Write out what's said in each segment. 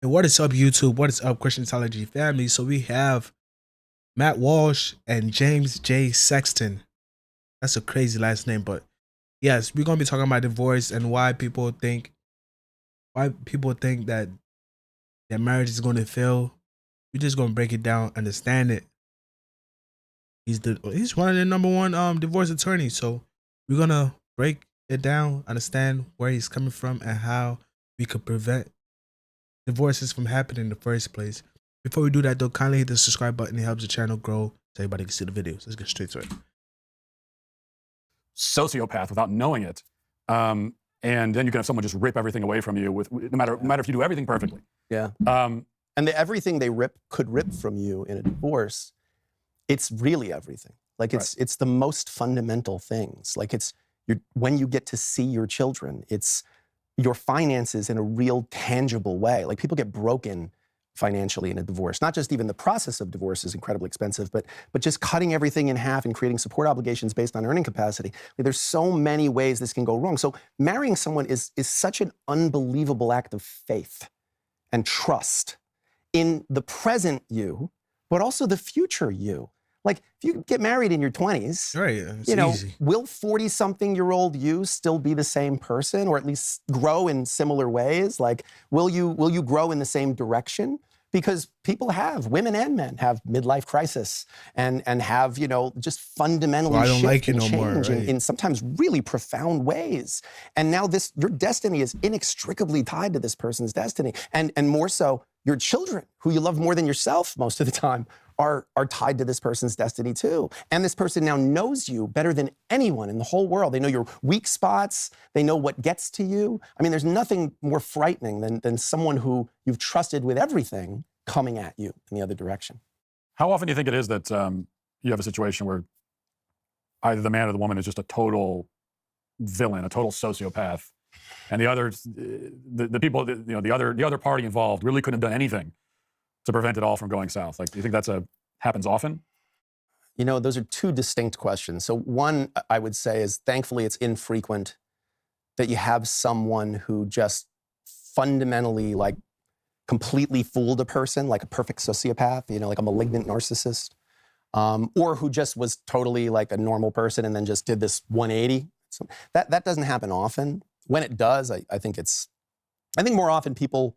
And what is up, YouTube? What is up, Christianology family? So we have Matt Walsh and James J. Sexton. That's a crazy last name, but yes, we're gonna be talking about divorce and why people think that their marriage is gonna fail. We're just gonna break it down, understand it. He's one of the number one divorce attorneys, so we're gonna break it down, understand where he's coming from, and how we could prevent divorces from happening in the first place. Before we do that though, kindly hit the subscribe button. It helps the channel grow so everybody can see the videos. Let's get straight to it. Sociopath without knowing it. And then you can have someone just rip everything away from you with no matter if you do everything perfectly. Yeah. And everything they could rip from you in a divorce, it's really everything. Like it's the most fundamental things. Like when you get to see your children, it's your finances in a real tangible way. Like people get broken financially in a divorce. Not just even the process of divorce is incredibly expensive, but just cutting everything in half and creating support obligations based on earning capacity. Like there's so many ways this can go wrong. So marrying someone is such an unbelievable act of faith and trust in the present you, but also the future you. Like, if you get married in your 20s, right, easy. Will 40-something-year-old you still be the same person, or at least grow in similar ways? Like, will you grow in the same direction? Because women and men have midlife crisis and have, just fundamentally I don't shift like you and no more, change right? in sometimes really profound ways. And now your destiny is inextricably tied to this person's destiny. And more so, your children, who you love more than yourself most of the time, are tied to this person's destiny too. And this person now knows you better than anyone in the whole world. They know your weak spots. They know what gets to you. I mean, there's nothing more frightening than someone who you've trusted with everything coming at you in the other direction. How often do you think it is that you have a situation where either the man or the woman is just a total villain, a total sociopath, and the others, the people, the other party involved really couldn't have done anything to prevent it all from going south? Like, do you think happens often? Those are two distinct questions. So one, I would say, is thankfully it's infrequent that you have someone who just fundamentally, like, completely fooled a person, like a perfect sociopath, like a malignant narcissist, or who just was totally like a normal person and then just did this 180. So that doesn't happen often. When it does, I think more often people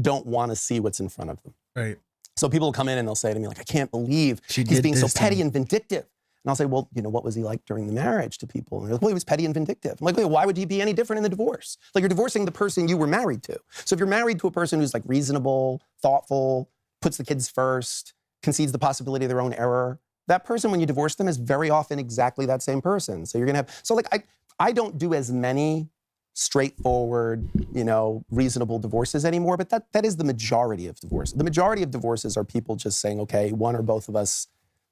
don't want to see what's in front of them. Right. So people will come in and they'll say to me, like, I can't believe he's being so petty and vindictive. And I'll say, well, what was he like during the marriage to people? And they're like, well, he was petty and vindictive. I'm like, well, why would he be any different in the divorce? Like, you're divorcing the person you were married to. So if you're married to a person who's like reasonable, thoughtful, puts the kids first, concedes the possibility of their own error, that person, when you divorce them, is very often exactly that same person. So you're going to have, so like, I don't do as many straightforward, reasonable divorces anymore, but that is the majority of divorces. The majority of divorces are people just saying, okay, one or both of us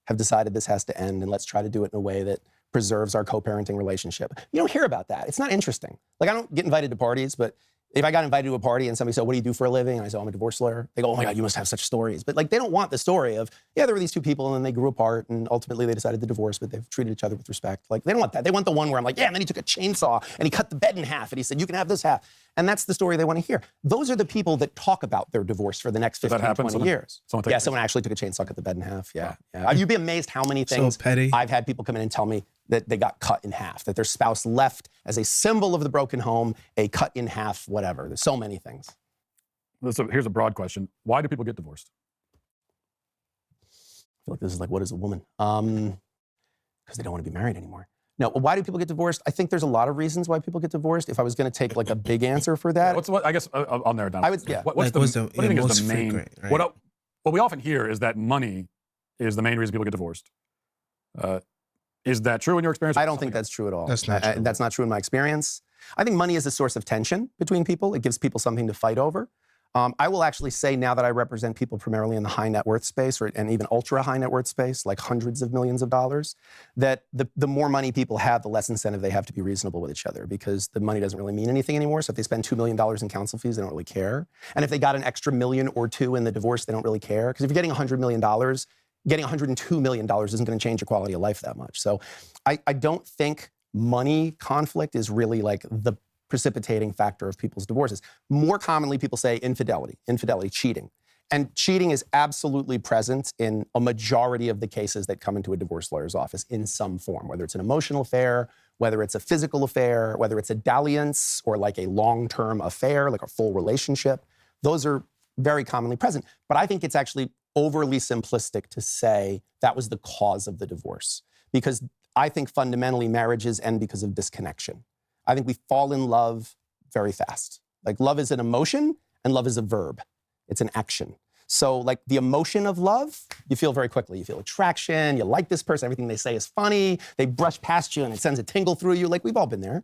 have decided this has to end, and let's try to do it in a way that preserves our co-parenting relationship. You don't hear about that. It's not interesting. Like, I don't get invited to parties, but if I got invited to a party and somebody said, what do you do for a living? And I said, I'm a divorce lawyer. They go, oh my God, you must have such stories. But like, they don't want the story of, yeah, there were these two people and then they grew apart and ultimately they decided to divorce, but they've treated each other with respect. Like, they don't want that. They want the one where I'm like, yeah, and then he took a chainsaw and he cut the bed in half and he said, you can have this half. And that's the story they want to hear. Those are the people that talk about their divorce for the next 15, 20 years. Someone actually took a chainsaw, cut the bed in half. Yeah. You'd be amazed how many things I've had people come in and tell me that they got cut in half, that their spouse left as a symbol of the broken home, a cut in half, whatever. There's so many things. So here's a broad question. Why do people get divorced? I feel like this is like, what is a woman? Because they don't want to be married anymore. No, why do people get divorced? I think there's a lot of reasons why people get divorced. If I was going to take like a big answer for that. I guess I'll narrow it down. I would, yeah. What do you think is the main, right? What we often hear is that money is the main reason people get divorced. Is that true in your experience? I don't think that's true at all. That's not true. That's not true in my experience. I think money is a source of tension between people. It gives people something to fight over. I will actually say, now that I represent people primarily in the high net worth space and even ultra high net worth space, like hundreds of millions of dollars, that the more money people have, the less incentive they have to be reasonable with each other, because the money doesn't really mean anything anymore. So if they spend $2 million in counsel fees, they don't really care. And if they got an extra million or two in the divorce, they don't really care. Because if you're getting $100 million, getting $102 million isn't going to change your quality of life that much. So I don't think money conflict is really like the precipitating factor of people's divorces. More commonly, people say infidelity, cheating. And cheating is absolutely present in a majority of the cases that come into a divorce lawyer's office in some form, whether it's an emotional affair, whether it's a physical affair, whether it's a dalliance or like a long-term affair, like a full relationship. Those are very commonly present. But I think it's actually overly simplistic to say that was the cause of the divorce, because I think fundamentally marriages end because of disconnection. I think we fall in love very fast. Like love is an emotion and love is a verb. It's an action. So like the emotion of love, you feel very quickly. You feel attraction, you like this person, everything they say is funny, they brush past you and it sends a tingle through you. Like we've all been there.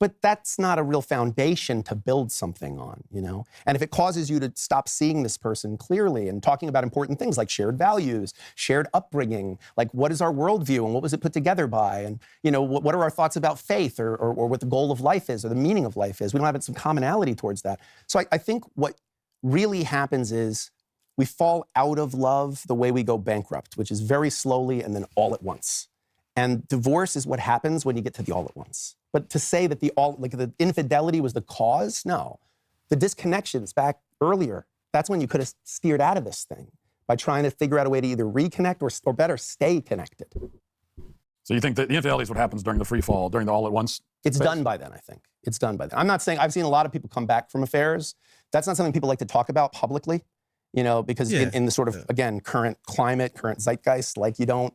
But that's not a real foundation to build something on, you know? And if it causes you to stop seeing this person clearly and talking about important things like shared values, shared upbringing, like what is our worldview and what was it put together by? And, you know, what are our thoughts about faith or what the goal of life is or the meaning of life is? We don't have some commonality towards that. So I think what really happens is we fall out of love the way we go bankrupt, which is very slowly and then all at once. And divorce is what happens when you get to the all at once. But to say that the infidelity was the cause, no. The disconnections back earlier, that's when you could have steered out of this thing by trying to figure out a way to either reconnect or better, stay connected. So you think that the infidelity is what happens during the free fall, during the all at once? It's done by then, I think. It's done by then. I'm not saying, I've seen a lot of people come back from affairs. That's not something people like to talk about publicly, you know, because in the sort of, again, current climate, current zeitgeist, like you don't,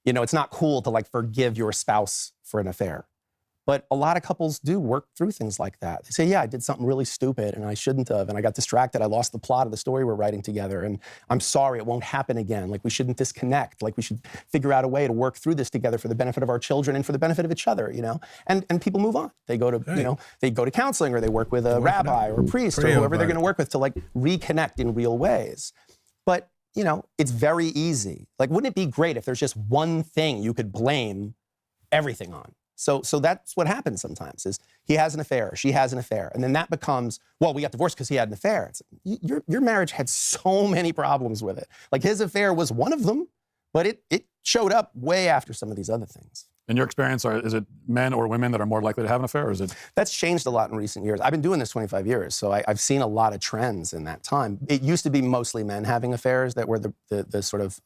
you know, it's not cool to like forgive your spouse for an affair. But a lot of couples do work through things like that. They say, yeah, I did something really stupid and I shouldn't have, and I got distracted. I lost the plot of the story we're writing together, and I'm sorry, it won't happen again. Like we shouldn't disconnect. Like we should figure out a way to work through this together for the benefit of our children and for the benefit of each other, you know? And people move on. They go to, you know, they go to counseling or they work with a rabbi or a priest or whoever they're gonna work with to like reconnect in real ways. But, you know, it's very easy. Like, wouldn't it be great if there's just one thing you could blame everything on? So that's what happens sometimes is he has an affair, she has an affair. And then that becomes, well, we got divorced because he had an affair. It's, your marriage had so many problems with it. Like his affair was one of them, but it showed up way after some of these other things. In your experience, is it men or women that are more likely to have an affair, or is it? That's changed a lot in recent years. I've been doing this 25 years, so I've seen a lot of trends in that time. It used to be mostly men having affairs that were the sort of,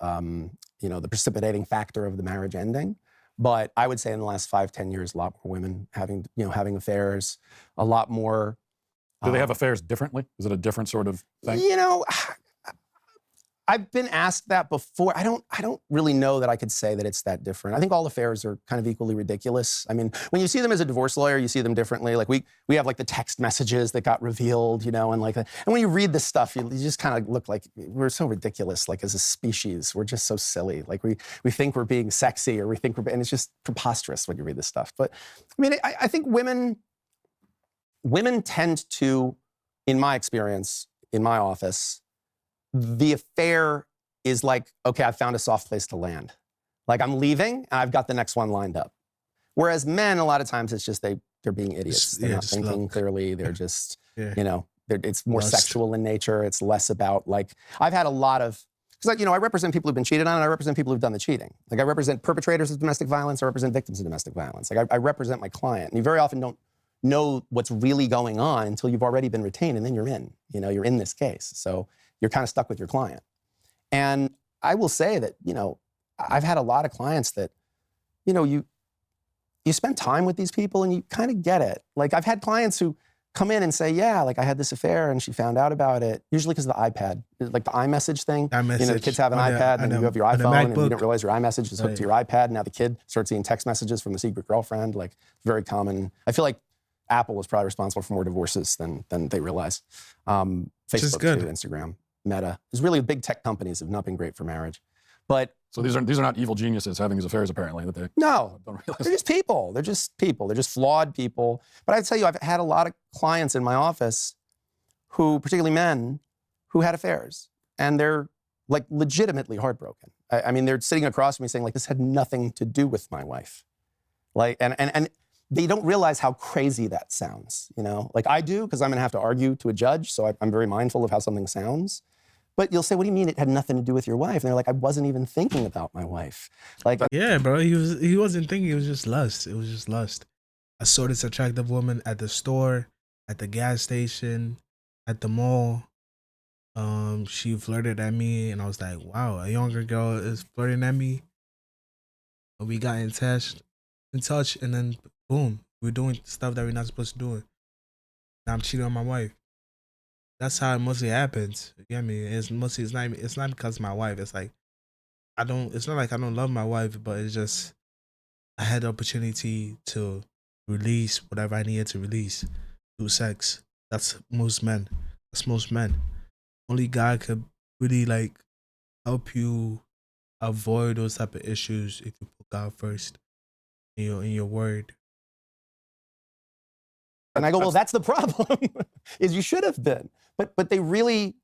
you know, the precipitating factor of the marriage ending. But I would say in the last 5-10 years, a lot more women having affairs, a lot more. Do they have affairs differently? Is it a different sort of thing? You know, I've been asked that before. I don't really know that I could say that it's that different. I think all affairs are kind of equally ridiculous. I mean, when you see them as a divorce lawyer, you see them differently. Like we have like the text messages that got revealed, you know, and like, and when you read this stuff, you just kind of look like we're so ridiculous. Like as a species, we're just so silly. Like we think we're being sexy, or we think and it's just preposterous when you read this stuff. But I mean, I think women tend to, in my experience, in my office, the affair is like, okay, I found a soft place to land. Like I'm leaving and I've got the next one lined up. Whereas men, a lot of times it's just they're being idiots. They're not thinking clearly. They're just, you know, it's more sexual in nature. It's less about like, I've had a lot of, because like, you know, I represent people who've been cheated on and I represent people who've done the cheating. Like I represent perpetrators of domestic violence. I represent victims of domestic violence. Like I represent my client. And you very often don't know what's really going on until you've already been retained and then you're in, you know, you're in this case. So you're kind of stuck with your client. And I will say that, you know, I've had a lot of clients that, you know, you spend time with these people and you kind of get it. Like I've had clients who come in and say, yeah, like I had this affair and she found out about it, usually because of the iPad, like the iMessage thing. You know, the kids have an iPad and you have your iPhone and you didn't realize your iMessage is hooked to your iPad. And now the kid starts seeing text messages from the secret girlfriend, like very common. I feel like Apple is probably responsible for more divorces than they realize. Facebook too, Instagram, Meta. There's really big tech companies have not been great for marriage. But so these are not evil geniuses having these affairs apparently that they no, don't realize. They're just people. They're just people. They're just flawed people. But I tell you, I've had a lot of clients in my office who, particularly men, who had affairs. And they're like legitimately heartbroken. I mean, they're sitting across from me saying like, this had nothing to do with my wife. Like, and they don't realize how crazy that sounds, you know? Like I do, because I'm gonna have to argue to a judge, so I'm very mindful of how something sounds. But you'll say, what do you mean it had nothing to do with your wife? And they're like, I wasn't even thinking about my wife. Like, yeah, bro, he wasn't thinking, it was just lust. It was just lust. I saw this attractive woman at the store, at the gas station, at the mall. She flirted at me, and I was like, "Wow, a younger girl is flirting at me." And we got in touch, and then boom, we're doing stuff that we're not supposed to do. Now I'm cheating on my wife. That's how it mostly happens. You get me? It's not because of my wife. It's like It's not like I don't love my wife, but it's just I had the opportunity to release whatever I needed to release through sex. That's most men. That's most men. Only God could really like help you avoid those type of issues if you put God first in your word. And I go, well, that's the problem, is you should have been. But they really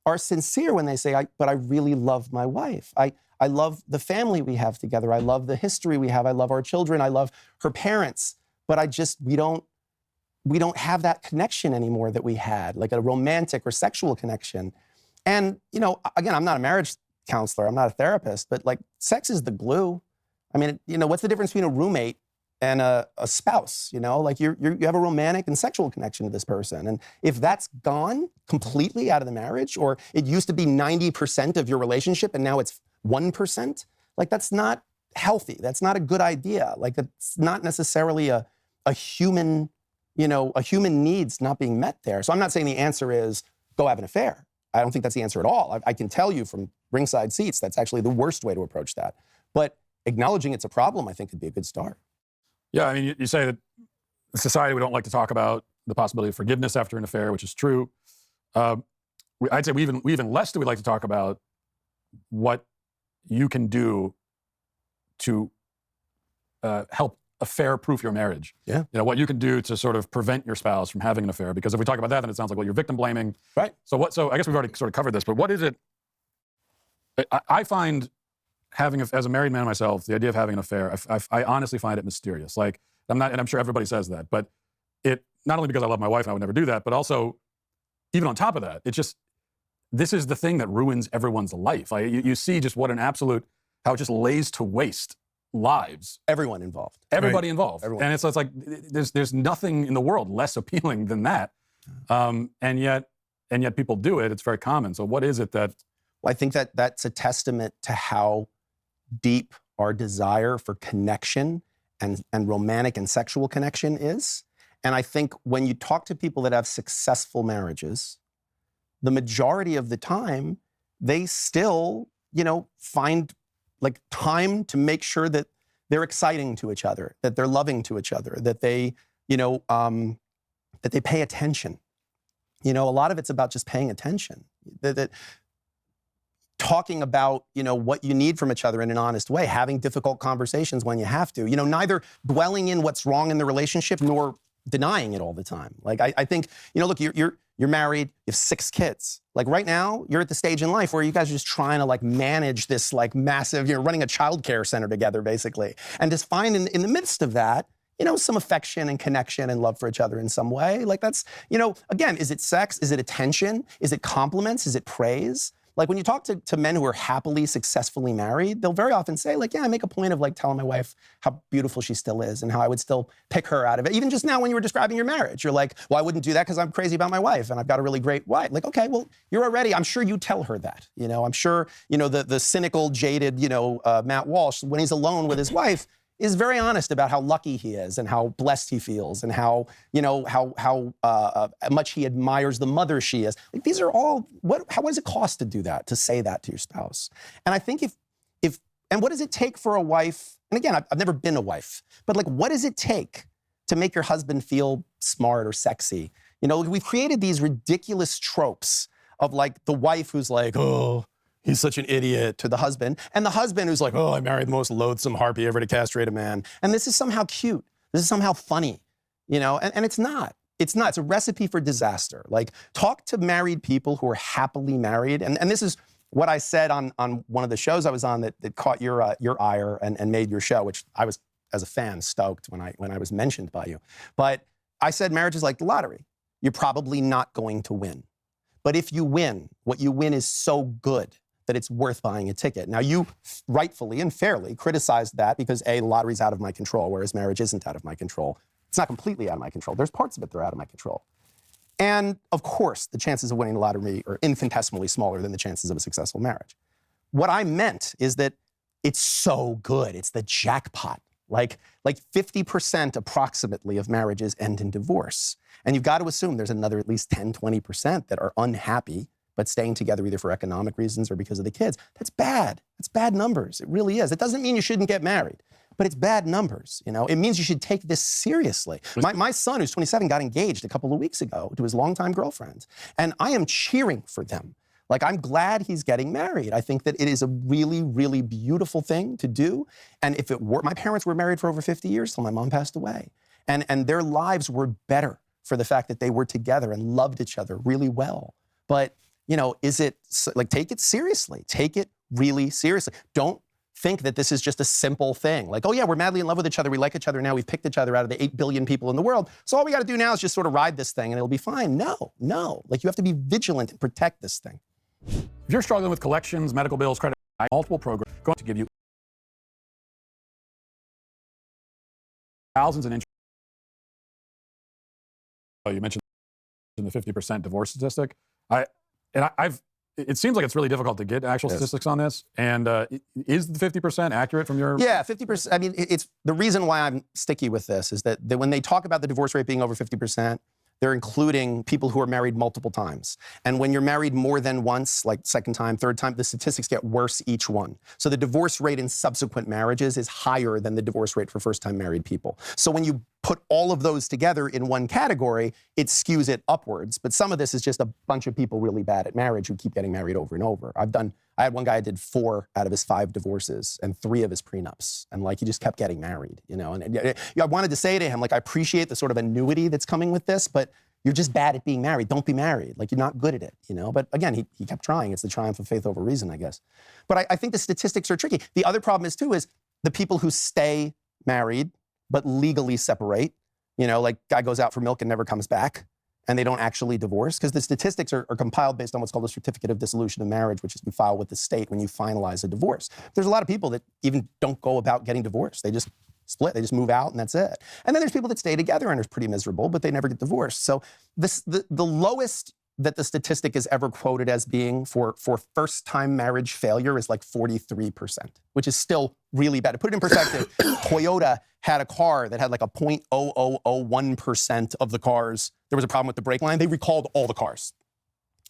are sincere when they say, but I really love my wife. I love the family we have together. I love the history we have. I love our children. I love her parents. But we don't have that connection anymore that we had, like a romantic or sexual connection. And, again, I'm not a marriage counselor. I'm not a therapist, but like sex is the glue. I mean, what's the difference between a roommate and a spouse? Like you have a romantic and sexual connection to this person. And if that's gone completely out of the marriage, or it used to be 90% of your relationship and now it's 1%, like that's not healthy. That's not a good idea. Like it's not necessarily a human, a human needs not being met there. So I'm not saying the answer is go have an affair. I don't think that's the answer at all. I can tell you from ringside seats, that's actually the worst way to approach that. But acknowledging it's a problem, I think, could be a good start. Yeah, I mean, you say that in society we don't like to talk about the possibility of forgiveness after an affair, which is true. I'd say we even less do we like to talk about what you can do to help affair-proof your marriage. Yeah. What you can do to sort of prevent your spouse from having an affair. Because if we talk about that, then it sounds like, well, you're victim blaming. Right. So I guess we've already sort of covered this, but what is it? I find as a married man myself, the idea of having an affair, I honestly find it mysterious. Like, and I'm sure everybody says that, but it, not only because I love my wife and I would never do that, but also, even on top of that, this is the thing that ruins everyone's life. You see just how it just lays to waste lives. Everyone involved. Everybody involved. Everyone. And it's like, there's nothing in the world less appealing than that. And yet people do it. It's very common. So what is it that... Well, I think that's a testament to how deep our desire for connection and romantic and sexual connection is. And I think when you talk to people that have successful marriages, the majority of the time, they still, find like time to make sure that they're exciting to each other, that they're loving to each other, that they, that they pay attention. A lot of it's about just paying attention. That talking about, what you need from each other in an honest way, having difficult conversations when you have to, neither dwelling in what's wrong in the relationship nor denying it all the time. Like, I think, look, you're married, you have 6 kids. Like right now, you're at the stage in life where you guys are just trying to like manage this like massive, running a childcare center together basically. And just find in the midst of that, some affection and connection and love for each other in some way. Like that's, again, is it sex? Is it attention? Is it compliments? Is it praise? Like when you talk to men who are happily, successfully married, they'll very often say like, yeah, I make a point of like telling my wife how beautiful she still is and how I would still pick her out of it. Even just now when you were describing your marriage, you're like, well, I wouldn't do that because I'm crazy about my wife and I've got a really great wife. Like, okay, well, I'm sure you tell her that. I'm sure, the cynical, jaded, Matt Walsh, when he's alone with his wife, is very honest about how lucky he is and how blessed he feels and how much he admires the mother she is. Like, these are all, what does it cost to do that, to say that to your spouse? And I think and what does it take for a wife, and again, I've never been a wife, but like, what does it take to make your husband feel smart or sexy? We've created these ridiculous tropes of like the wife who's like, oh, he's such an idiot, to the husband. And the husband who's like, oh, I married the most loathsome harpy ever to castrate a man. And this is somehow cute. This is somehow funny, and it's not. It's not. It's a recipe for disaster. Like, talk to married people who are happily married. And this is what I said on one of the shows I was on that caught your ire and made your show, which I was, as a fan, stoked when I was mentioned by you. But I said marriage is like the lottery. You're probably not going to win. But if you win, what you win is so good that it's worth buying a ticket. Now, you rightfully and fairly criticized that because A, the lottery's out of my control, whereas marriage isn't out of my control. It's not completely out of my control. There's parts of it that are out of my control. And of course, the chances of winning the lottery are infinitesimally smaller than the chances of a successful marriage. What I meant is that it's so good. It's the jackpot. Like 50% approximately of marriages end in divorce. And you've got to assume there's another at least 10, 20% that are unhappy, but staying together either for economic reasons or because of the kids. That's bad. That's bad numbers. It really is. It doesn't mean you shouldn't get married, but it's bad numbers. You know, it means you should take this seriously. My son, who's 27, got engaged a couple of weeks ago to his longtime girlfriend, and I am cheering for them. Like, I'm glad he's getting married. I think that it is a really, really beautiful thing to do. And if it were, my parents were married for over 50 years till my mom passed away. And their lives were better for the fact that they were together and loved each other really well. But, you know, take it seriously. Take it really seriously. Don't think that this is just a simple thing. Like, oh yeah, we're madly in love with each other. We like each other now. We've picked each other out of the 8 billion people in the world. So all we got to do now is just sort of ride this thing and it'll be fine. No. Like, you have to be vigilant and protect this thing. If you're struggling with collections, medical bills, credit, multiple programs going to give you thousands in interest. Oh, you mentioned the 50% divorce statistic. It seems like it's really difficult to get actual statistics on this. And is the 50% accurate from your? Yeah, 50%. I mean, it's the reason why I'm sticky with this is that when they talk about the divorce rate being over 50%, they're including people who are married multiple times. And when you're married more than once, like second time, third time, the statistics get worse each one. So the divorce rate in subsequent marriages is higher than the divorce rate for first-time married people. So when you put all of those together in one category, it skews it upwards. But some of this is just a bunch of people really bad at marriage who keep getting married over and over. I had one guy who did 4 out of his 5 divorces and 3 of his prenups. And like, he just kept getting married, you know? And I wanted to say to him, like, I appreciate the sort of annuity that's coming with this, but you're just bad at being married. Don't be married. Like, you're not good at it, you know? But again, he kept trying. It's the triumph of faith over reason, I guess. But I think the statistics are tricky. The other problem is the people who stay married but legally separate, you know, like guy goes out for milk and never comes back, and they don't actually divorce, because the statistics are compiled based on what's called a certificate of dissolution of marriage, which is you file with the state when you finalize a divorce. There's a lot of people that even don't go about getting divorced. They just split, they just move out, and that's it. And then there's people that stay together and are pretty miserable, but they never get divorced. So the lowest that the statistic is ever quoted as being for first-time marriage failure is like 43%, which is still really bad. To put it in perspective, Toyota had a car that had like a 0.0001% of the cars. There was a problem with the brake line. They recalled all the cars.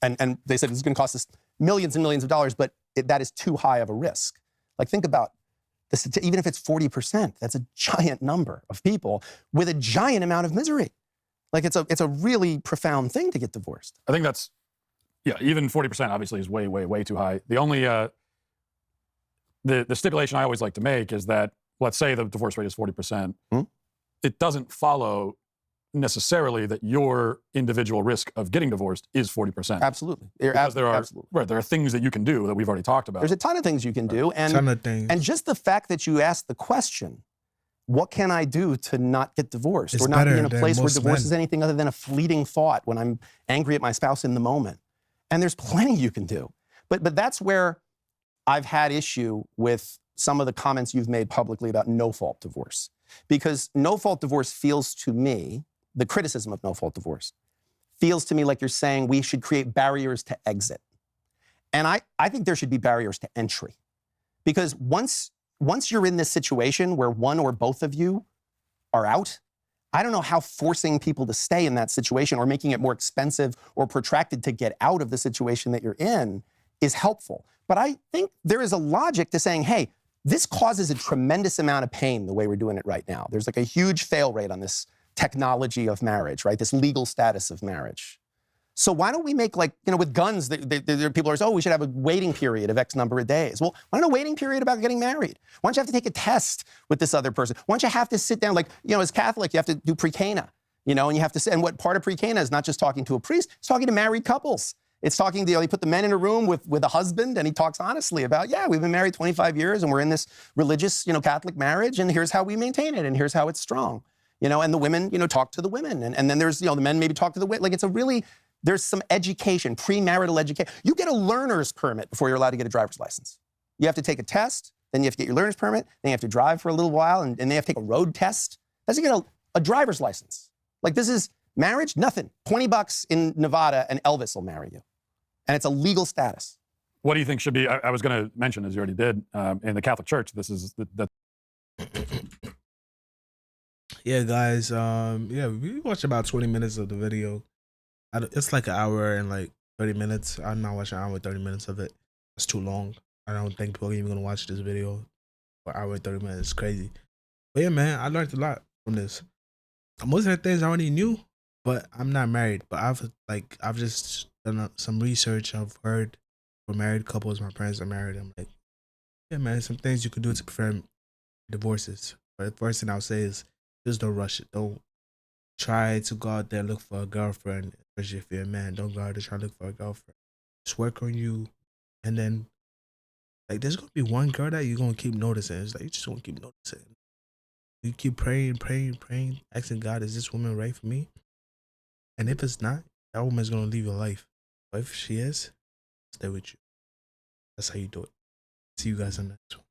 And they said, this is going to cost us millions and millions of dollars, but that is too high of a risk. Like, think about this, even if it's 40%, that's a giant number of people with a giant amount of misery. Like, it's a really profound thing to get divorced. I think that's, even 40% obviously is way, way, way too high. The only, the stipulation I always like to make is that, let's say the divorce rate is 40%, it doesn't follow necessarily that your individual risk of getting divorced is 40%. Absolutely. Because there are things that you can do that we've already talked about. There's a ton of things you can do. And just the fact that you asked the question, what can I do to not get divorced? It's or not be in a better place than where most divorce men. is anything other than a fleeting thought when I'm angry at my spouse in the moment. And there's plenty you can do. But that's where I've had issue with some of the comments you've made publicly about no-fault divorce. Because no-fault divorce feels to me, the criticism of no-fault divorce, feels to me like you're saying we should create barriers to exit. And I think there should be barriers to entry. Because once you're in this situation where one or both of you are out, I don't know how forcing people to stay in that situation or making it more expensive or protracted to get out of the situation that you're in is helpful. But I think there is a logic to saying, hey, this causes a tremendous amount of pain the way we're doing it right now. There's like a huge fail rate on this technology of marriage, right? This legal status of marriage. So why don't we make, like, you know, with guns, people are saying, oh, we should have a waiting period of X number of days. Well, why not a waiting period about getting married? Why don't you have to take a test with this other person? Why don't you have to sit down, like, you know, as Catholic, you have to do pre-cana, you know, and you have to sit, and what part of pre-cana is not just talking to a priest, it's talking to married couples. It's talking to, you know, they put the men in a room with a husband, and he talks honestly about, yeah, we've been married 25 years, and we're in this religious, you know, Catholic marriage, and here's how we maintain it, and here's how it's strong. You know, and the women, you know, talk to the women, and then there's, you know, the men maybe talk to the women. Like, it's a really, there's some education, premarital education. You get a learner's permit before you're allowed to get a driver's license. You have to take a test, then you have to get your learner's permit, then you have to drive for a little while, and then you have to take a road test. That's, you get a driver's license. Like, this is marriage, nothing. $20 in Nevada and Elvis will marry you. And it's a legal status. What do you think should be, I was going to mention, as you already did, in the Catholic Church, this is the Yeah, guys. Yeah, we watched about 20 minutes of the video. It's like an hour and like 30 minutes. I'm not watching an hour and 30 minutes of it. It's too long. I don't think people are even gonna watch this video for an hour and 30 minutes. It's crazy. But yeah, man, I learned a lot from this. Most of the things I already knew, but I'm not married. But I've just done some research. I've heard from married couples. My parents are married. I'm like, yeah, man, some things you could do to prevent divorces. But the first thing I'll say is just don't rush it. Don't try to go out there and look for a girlfriend, especially if you're a man. Don't go out there trying to look for a girlfriend. Just work on you, and then like there's gonna be one girl that you're gonna keep noticing. It's like you just gonna keep noticing. You keep praying, asking God, is this woman right for me? And if it's not, that woman's gonna leave your life. But if she is, stay with you. That's how you do it. See you guys on the next one.